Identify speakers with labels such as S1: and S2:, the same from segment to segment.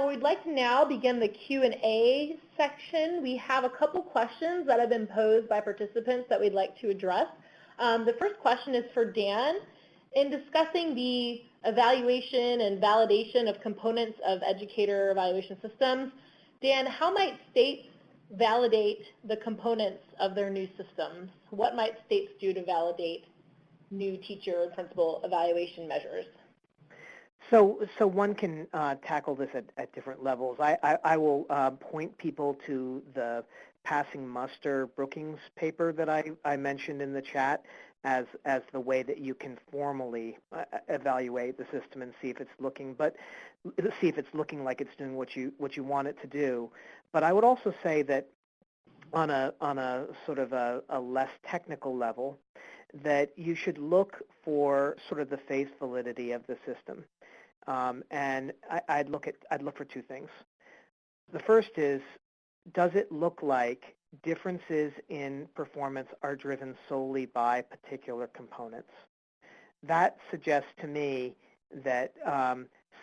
S1: We'd like to now begin the Q&A section. We have a couple questions that have been posed by participants that we'd like to address. The first question is for Dan. In discussing the evaluation and validation of components of Educator Evaluation Systems, Dan, how might states validate the components of their new systems? What might states do to validate new teacher and principal evaluation measures?
S2: So one can tackle this at different levels. I will point people to the Passing Muster Brookings paper that I mentioned in the chat as the way that you can formally evaluate the system and see if it's looking like it's doing what you want it to do. But I would also say that on a sort of a less technical level, that you should look for sort of the face validity of the system. And I'd look for two things. The first is, does it look like differences in performance are driven solely by particular components? That suggests to me that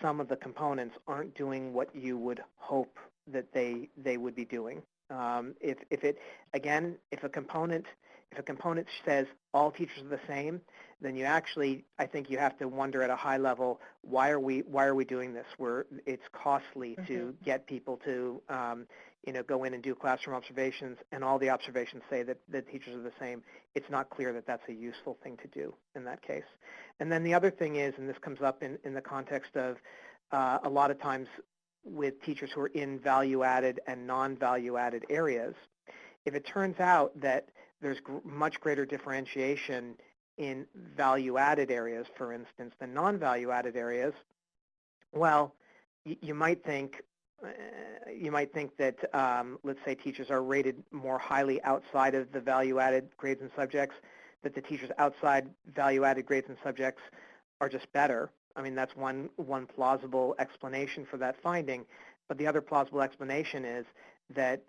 S2: some of the components aren't doing what you would hope that they would be doing. If a component says all teachers are the same, then I think you have to wonder at a high level, why are we doing this? It's costly to get people to go in and do classroom observations, and all the observations say that the teachers are the same. It's not clear that that's a useful thing to do in that case. And then the other thing is, and this comes up in the context of a lot of times with teachers who are in value-added and non-value-added areas, if it turns out that there's much greater differentiation in value-added areas, for instance, than non-value-added areas, well, you might think that, let's say, teachers are rated more highly outside of the value-added grades and subjects, that the teachers outside value-added grades and subjects are just better. I mean, that's one plausible explanation for that finding. But the other plausible explanation is that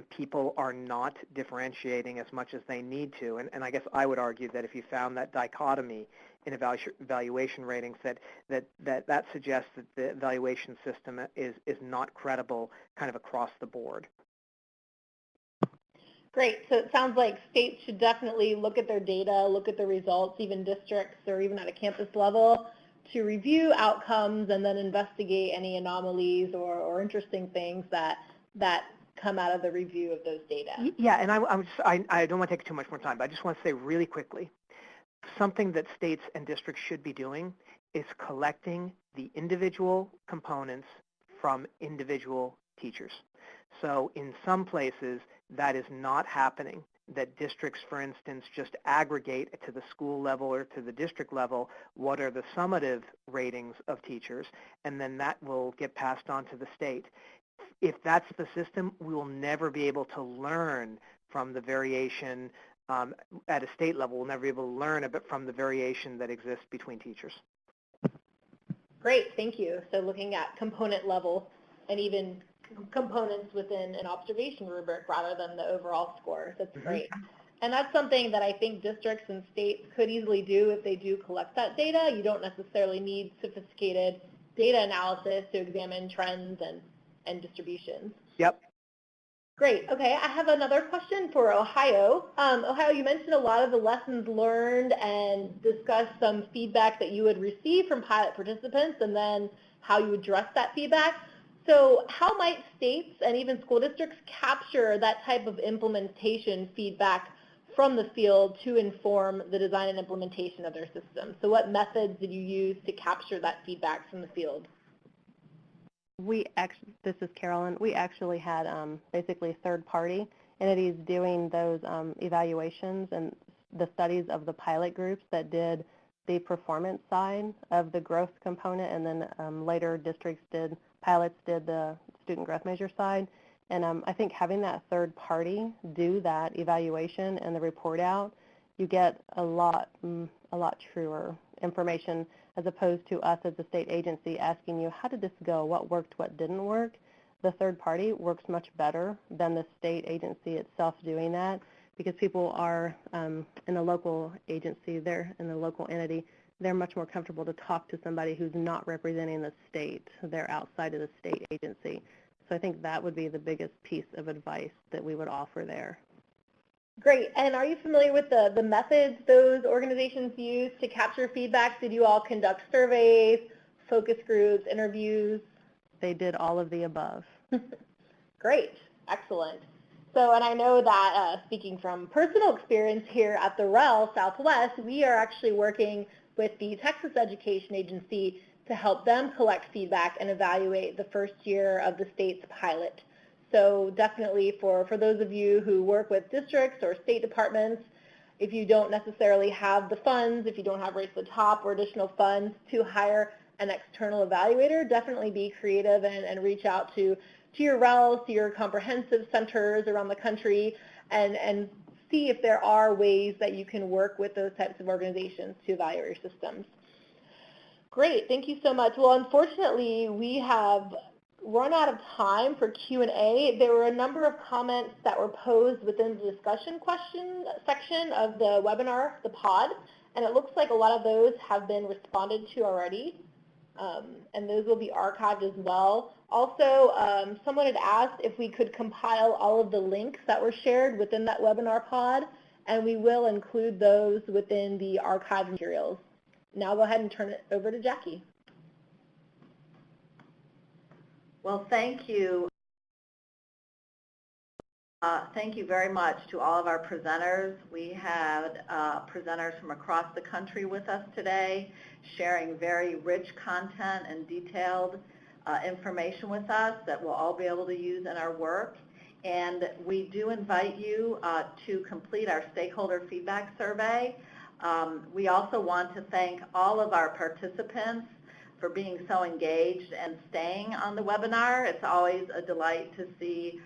S2: people are not differentiating as much as they need to. And I guess I would argue that if you found that dichotomy in evaluation ratings, that suggests that the evaluation system is not credible kind of across the board.
S1: Great. So it sounds like states should definitely look at their data, look at the results, even districts or even at a campus level, to review outcomes and then investigate any anomalies or interesting things that come out of the review of those data.
S2: Yeah, and I don't want to take too much more time, but I just want to say really quickly, something that states and districts should be doing is collecting the individual components from individual teachers. So in some places, that is not happening, that districts, for instance, just aggregate to the school level or to the district level what are the summative ratings of teachers, and then that will get passed on to the state. If that's the system, we will never be able to learn from the variation at a state level. We'll never be able to learn a bit from the variation that exists between teachers.
S1: Great, thank you. So looking at component level and even components within an observation rubric rather than the overall score. That's great. And that's something that I think districts and states could easily do if they do collect that data. You don't necessarily need sophisticated data analysis to examine trends and distributions.
S2: Yep.
S1: Great. Okay, I have another question for Ohio. Ohio, you mentioned a lot of the lessons learned and discussed some feedback that you would receive from pilot participants and then how you address that feedback. So how might states and even school districts capture that type of implementation feedback from the field to inform the design and implementation of their system? So what methods did you use to capture that feedback from the field?
S3: This is Carolyn. We actually had basically third-party entities doing those evaluations and the studies of the pilot groups that did the performance side of the growth component, and then later pilots did the student growth measure side. And I think having that third party do that evaluation and the report out, you get a lot truer information as opposed to us as a state agency asking you, how did this go? What worked? What didn't work? The third party works much better than the state agency itself doing that, because people are in the local agency, they're in the local entity, they're much more comfortable to talk to somebody who's not representing the state. They're outside of the state agency. So I think that would be the biggest piece of advice that we would offer there.
S1: Great. And are you familiar with the methods those organizations use to capture feedback? Did you all conduct surveys, focus groups, interviews?
S3: They did all of the above.
S1: Great. Excellent. So, and I know that speaking from personal experience here at the REL Southwest, we are actually working with the Texas Education Agency to help them collect feedback and evaluate the first year of the state's pilot. So definitely for those of you who work with districts or state departments, if you don't necessarily have the funds, if you don't have Race to the Top or additional funds to hire an external evaluator, definitely be creative and reach out to your RELs, to your comprehensive centers around the country, and see if there are ways that you can work with those types of organizations to evaluate your systems. Great, thank you so much. Well, unfortunately, we have run out of time for Q&A. There were a number of comments that were posed within the discussion question section of the webinar, the pod, and it looks like a lot of those have been responded to already, and those will be archived as well. Also, someone had asked if we could compile all of the links that were shared within that webinar pod, and we will include those within the archived materials. Now I'll go ahead and turn it over to Jackie.
S4: Well, thank you. Thank you very much to all of our presenters. We had presenters from across the country with us today, sharing very rich content and detailed information with us that we'll all be able to use in our work. And we do invite you to complete our stakeholder feedback survey. We also want to thank all of our participants for being so engaged and staying on the webinar. It's always a delight to see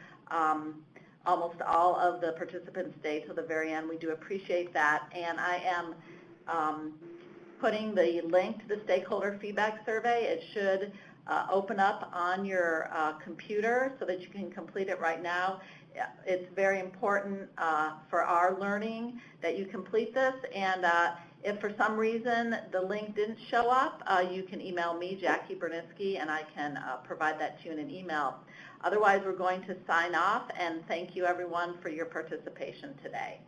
S4: almost all of the participants stay till the very end. We do appreciate that. And I am putting the link to the stakeholder feedback survey. It should open up on your computer so that you can complete it right now. It's very important for our learning that you complete this, and if for some reason the link didn't show up, you can email me, Jackie Bernitzky, and I can provide that to you in an email. Otherwise, we're going to sign off, and thank you everyone for your participation today.